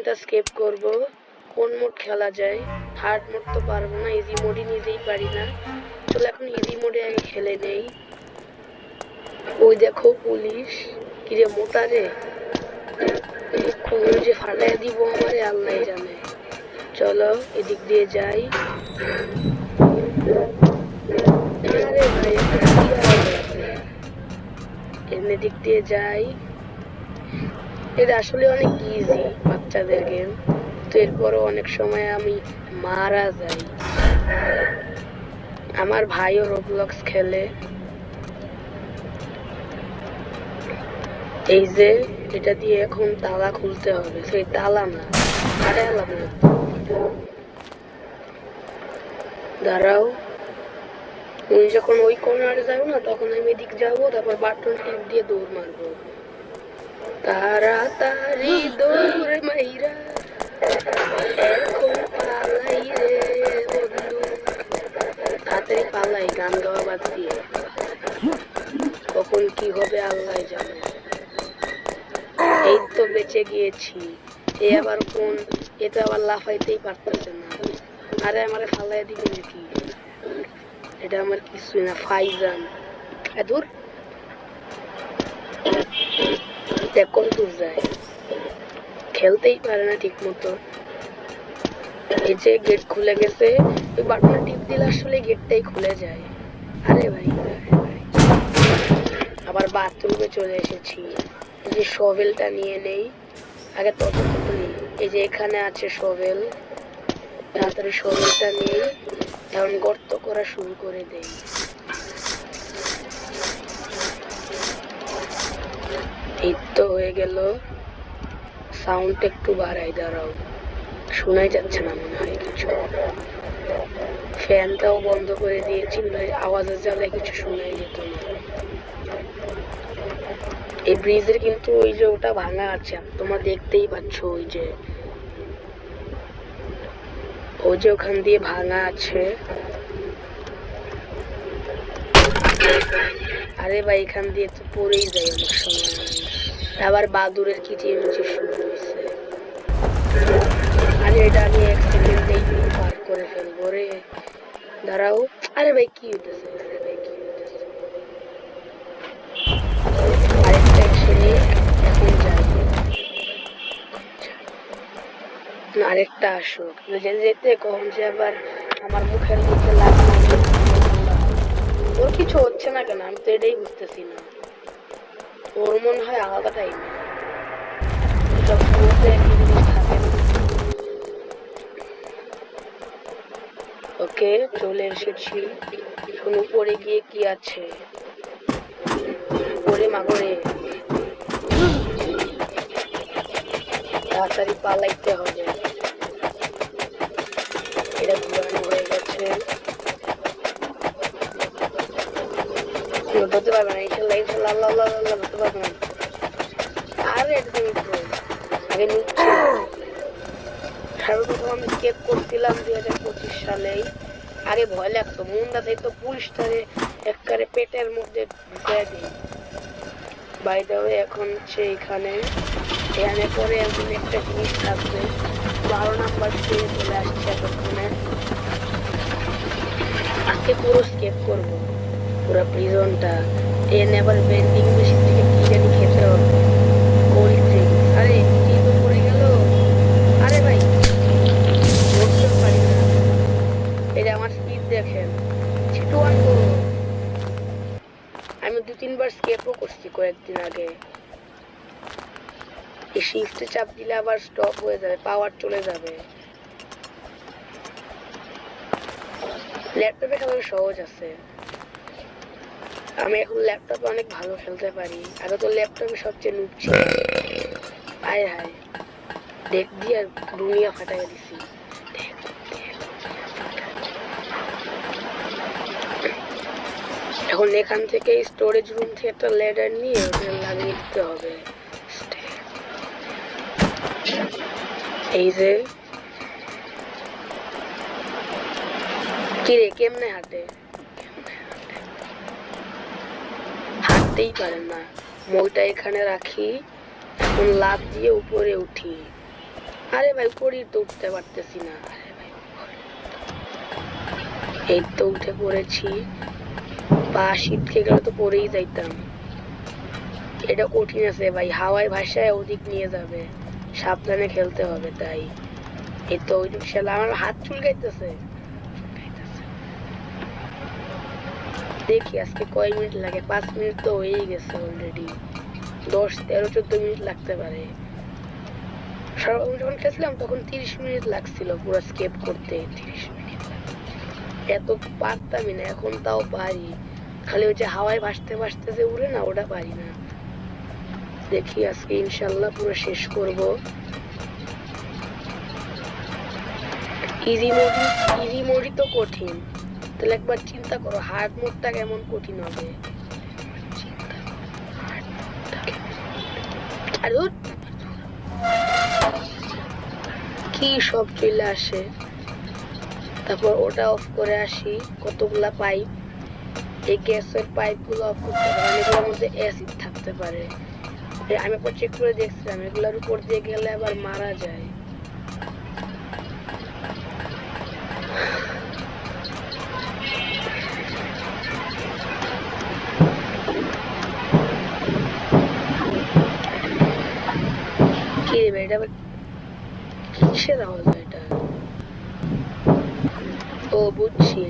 কোনটা স্কেপ করব, কোন মোড খেলা যায়। হার্ড মোড তো পারবো না, ইজি মোডই নিজেই পারি না। চলো এখন ইজি মোডে আগে খেলে নেই। ওই দেখো পুলিশ, কিরে মোটা রে, কোন যে ফাটাই দিব আমারে আল্লাহ জানে। চলো এদিক দিয়ে যাই। আরে ভাই এমনি দিক দিয়ে যাই। এটা আসলে অনেক ইজি বাচ্চাদের গেম, তো এরপরও অনেক সময় আমি মারা যাই। আমার ভাইও রোবলক্স খেলে। এই যে এটা দিয়ে এখন তালা খুলতে হবে, সেই তালা না, ফাটাইলাম না। দাঁড়াও, তুমি যখন ওই কর্নারে যাবো না তখন আমি এদিক যাবো, তারপর বাটন টিপ দিয়ে দৌড় মারবো। তাড়াতাড়ি দৌড় মাইরা এখন পালাই রে বন্ধু, তাড়াতাড়ি পালাই গান গাওয়া বাদ দিয়ে। কখন কি হবে আল্লাহ জানে। এই তো বেঁচে গিয়েছি। এ আবার কোন, এ তো আবার লাফাইতেই পারতেছে না। আরে আমারে ফালাই দিবে নাকি? এটা আমার কিছুই না, ফাইজান। দূর দেখ কত দূর যায়, খেলতেই পারে না ঠিক মতো। এই যে গেট খুলে গেছে, ওই বাটনে টিপ দিলে আসলে গেটটাই খুলে যায়। আরে ভাই আবার বাথরুমে চলে এসেছি। এই যে শভেলটা নিয়ে নেই, আগে তদন্ত করি। এই যে এখানে আছে শভেল, তাড়াতাড়ি শভেলটা নেই, এখন গর্ত করা শুরু করে দেই। এই তো হয়ে গেল। সাউন্ড একটু বাড়াই, দাঁড়াও, শোনাই যাচ্ছে না মনে হয় কিছু। ফ্যানটাও বন্ধ করে দিয়েছি, আওয়াজের জ্বালায় কিছু শোনাই যেত না। এই ব্রিজের কিন্তু ওই যে ওটা ভাঙা আছে, তোমরা দেখতেই পাচ্ছ। ওই যে ওখান দিয়ে ভাঙা আছে। আরে ভাই এখান দিয়ে তো পড়েই যায় অনেক সময়। আবার বাদুরের কিচিরমিচির শুরু হয়েছে। আরে এটা আমি এক সেকেন্ডেই পার করে ফেলবো রে, দাঁড়াও। আরে ভাই কি হইতেছে, আরে ভাই কি হইতেছে। আরেকটা একসাথে এখন যাই, আরেকটা আসুক। যেতে যেতে কখন যে আবার আমার মুখের মধ্যে লাগলো। ওর কিছু হচ্ছে না কেন, আমি তো এটাই বুঝতেছি না। ওর মনে হয় আলাদা টাইমে সব শুরুতে একই জিনিস থাকে না। ওকে চলে এসেছি। এখন উপরে গিয়ে কি আছে, ওরে মাগরে তাড়াতাড়ি পালাইতে হবে। এটা ঘুরানো হয়ে গেছে, ধরতে পারবে না ইনশাল্লাহ, ইনশাল্লাহ, আল্লাহ আল্লাহ আল্লাহ, ধরতে পারবে না। আরে এটা তুমি আগে নিচ্ছে। সর্বপ্রথম আমি স্কেপ করছিলাম 2025 সালেই। আগে ভয় লাগতো, মুন্ডা দেখতো পুলিশটারে একবারে পেটের মধ্যে ঢুকাই দিই। বাই দ্য ওয়ে এখন হচ্ছে এখানে পরে এমন একটা জিনিস থাকবে। 12 নাম্বার পেয়ে চলে আসছে এতক্ষণে। আজকে পুরো স্কেপ করবো পুরো প্রিজনটা। নেভার বেন্ডিং মেশিন থেকে কি জানি খেতে হবে, কোল্ড ড্রিঙ্কস। আরে কি তো পড়ে গেল। আরে ভাই ধরতেও পারি না। এই যে আমার স্পিড দেখেন, ছিটুয়ান করো। আমি 2-3 বার স্কেপও করছি কয়েকদিন আগে। এই শিফটে চাপ দিলে আবার স্টপ হয়ে যাবে, পাওয়ার চলে যাবে। ল্যাপটপে খেলার সহজ আছে, আমি এখন ল্যাপটপে অনেক ভালো খেলতে পারি। আগে তো ল্যাপটপে সবচেয়ে নুব ছিল। আয় হায় দেখ দিয়ে দুনিয়া ফাটাই দিছি। এখন এখান থেকে স্টোরেজ রুম থেকে একটা লেডার নিয়ে ওটা লাগিয়ে দিতে হবে। এই যে কিরে কেমনে হাঁটে, হাঁটতেই পারে না। মইটা এখানে রাখি, এখন লাফ দিয়ে উপরে উঠি। আরে ভাই পড়ি তো উঠতে পারতেছি না। আরে ভাই এই তো উঠে পড়েছি, পা শীতকে গেলে তো পড়েই যাইতাম। এটা কঠিন আছে ভাই, হাওয়ায় ভাষায় ওদিক নিয়ে যাবে, সাবধানে খেলতে হবে। তাই এই তো ওই শালা আমার হাত চুলকাইতেছে। দেখি আজকে কয় মিনিট লাগে, 5 মিনিট তো হয়েই গেছে অলরেডি, 10, 13, 14 মিনিট লাগতে পারে। যখন খেলছিলাম তখন 30 মিনিট লাগছিল পুরো স্কেপ করতে, 30 মিনিট। এত পারতামই না, এখন তাও পারি, খালি ওই যে হাওয়ায় ভাসতে ভাসতে যে উড়ে না, ওটা পারি না। দেখি আজকে ইনশাল্লাহ পুরো শেষ করব। ইজি মোডই তো কঠিন, তাহলে একবার চিন্তা করো হার্ড মোডটা কেমন কঠিন হবে। কি সব চলে আসে, তারপর ওটা অফ করে আসি। কতগুলা পাইপ, এই গ্যাসের পাইপ গুলো অফ করতে পারে, এগুলোর মধ্যে অ্যাসিড থাকতে পারে। আমি একবার চেক করে দেখছিলাম, এগুলোর উপর দিয়ে গেলে আবার মারা যায়। কি রে এটা আবার কিসের আওয়াজ? এটা ও বুঝছি,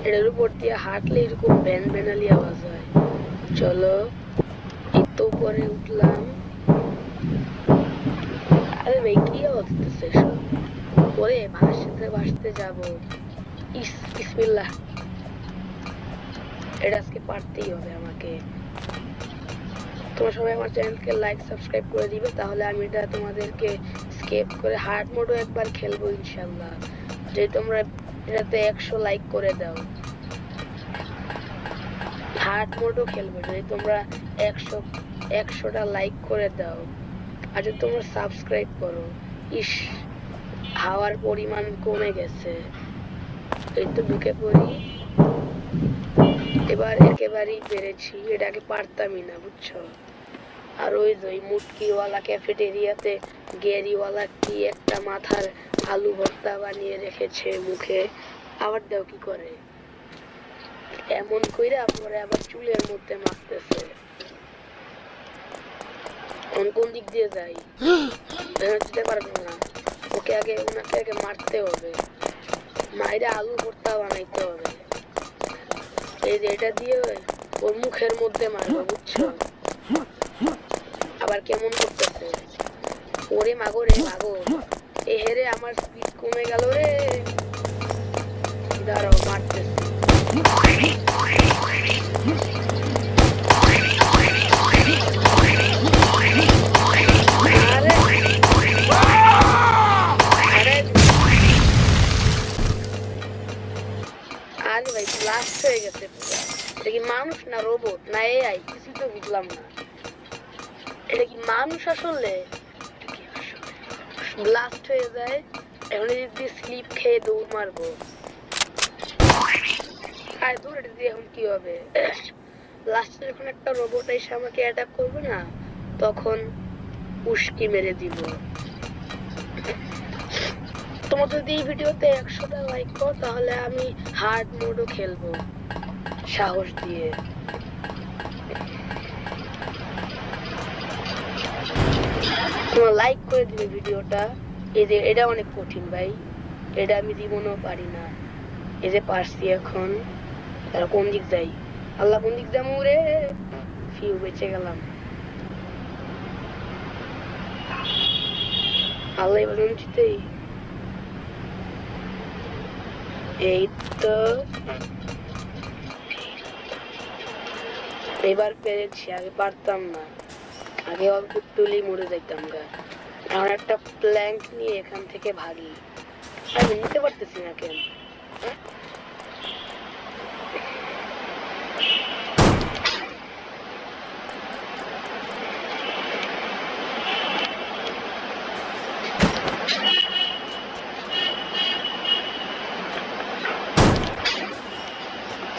এটার উপর দিয়ে হাঁটলে এরকম ভ্যান ভ্যানালি আওয়াজ হয়। চলো একটু উপরে উঠলাম। আরে ভাই কি আওয়াজ হচ্ছে সব? পরে ভাসতে ভাসতে যাবো। বিসমিল্লাহ, এটা আজকে পারতেই হবে আমাকে। তোমরা সবাই আমার চ্যানেলকে লাইক সাবস্ক্রাইব করে দিবে, তাহলে আমি এটা তোমাদেরকে স্কেপ করে হার্ড মোডও একবার খেলবো ইনশাল্লাহ। যদি তোমরা এটাতে 100 লাইক করে দাও, হার্ড মোডও খেলবো যদি তোমরা 100টা লাইক করে দাও, আর যদি তোমরা সাবস্ক্রাইব করো। ইস, হাওয়ার পরিমাণ কমে গেছে। এই তো ঢুকে পড়ি, এবার একেবারেই পেরেছি। এটা আগে পারতামই না বুঝছো। আর ওই যে মুটকিওয়ালা ক্যাফেটেরিয়াতে গেরিওয়ালা কি একটা মাথার আলু ভর্তা বানিয়ে রেখেছে মুখে, আবার দাও কি করে এমন কইরা পরে আবার চুলের মধ্যে মাখতেছে। কোন দিক দিয়ে যাই যেতে পারবো না, ওনাকে আগে মারতে হবে, মাইরে আলু ভর্তা বানাইতে হবে। এই যে এটা দিয়ে ওর মুখের মধ্যে মারবো বুঝছো। আবার কেমন করতেছে, ওরে মাগো রে মাগো, এ হেরে আমার স্পিড কমে গেল রে। দাঁড়াও মারতেছে। আরে ভাই ব্লাস্ট হয়ে গেছে পুরো। এটা কি মানুষ না রোবট না এআই, কিছু তো বুঝলাম না। এটা কি মানুষ আসলে? ব্লাস্ট হয়ে যায়, এখন যদি স্লিপ খেয়ে দৌড় মারবো। আর দূর এটা দিয়ে এখন কি হবে? লাস্টে যখন একটা রোবট এসে আমাকে অ্যাটাক করবে না, তখন উস্কি মেরে দিব। তোমার যদি এই ভিডিওতে 100টা লাইক করো, তাহলে আমি হার্ড মোডও খেলবো সাহস দিয়ে। তোমরা লাইক করে দিবে ভিডিওটা। এই যে এটা অনেক কঠিন ভাই, এটা আমি জীবনেও পারি না। এই যে পারছি এখন, তারা কোন দিক যাই? আল্লাহ কোন দিক যাবো রে? ফিউ বেঁচে গেলাম। আল্লাহ বলুন জিতেই। এই তো এবার পেরেছি, আগে পারতাম না, আগে অল্প তুলি মরে যাইতাম গা। এখন একটা প্ল্যাঙ্ক নিয়ে এখান থেকে ভাগি, আমি নিতে পারতেছি না কেন।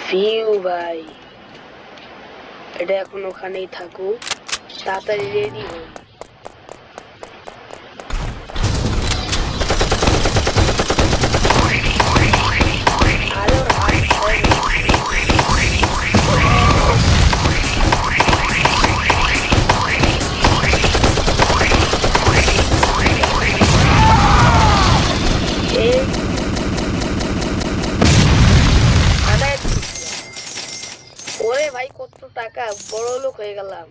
ফিউ ভাই, এটা এখন ওখানেই থাকুক, তাড়াতাড়ি রেডি হই। টাকা, বড় লোক হয়ে গেলাম।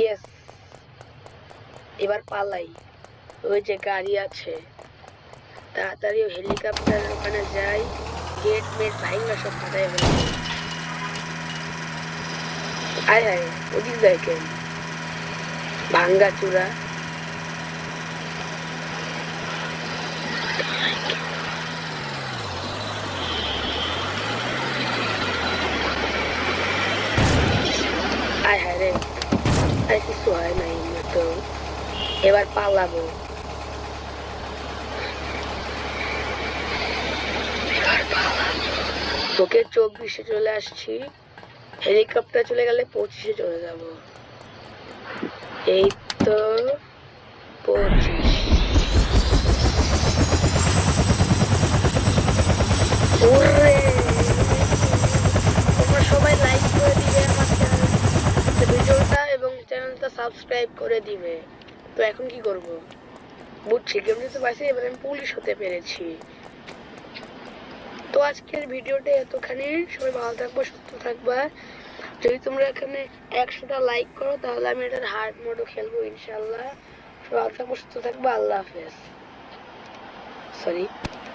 ইয়েস, এবার পালাই। ওই যে গাড়ি আছে, তাড়াতাড়ি হেলিকপ্টারের ওখানে যাই, গেট মেট ভাইঙ্গা সব ফাটাই ফেলি। আয় হায়, ওদিক দেখেন ভাঙ্গা চূড়া। আয় হায় রে, আর কিছু হয় নাই তো। এবার পালাবো। ওকে 24-এ চলে আসছি, হেলিকপ্টার চলে গেলে 25-এ চলে যাব। এই তো 25। ওরে, তোমরা সবাই লাইক করে দিবে আমার ভিডিওটা এবং চ্যানেলটা সাবস্ক্রাইব করে দিবে। তো এখন কি করব? বুঝছি, গেম তো পাইছি, এবার আমি পুলিশ হতে পেরেছি। তো আজকের ভিডিওটা এতখানি। সবাই ভালো থাকবো, সুস্থ থাকবা। যদি তোমরা এখানে 100টা লাইক করো তাহলে আমি এটার হার্ড মোডও খেলবো ইনশাল্লাহ। সবাই ভালো থাকবো, সুস্থ থাকবো। আল্লাহ হাফেজ। সরি।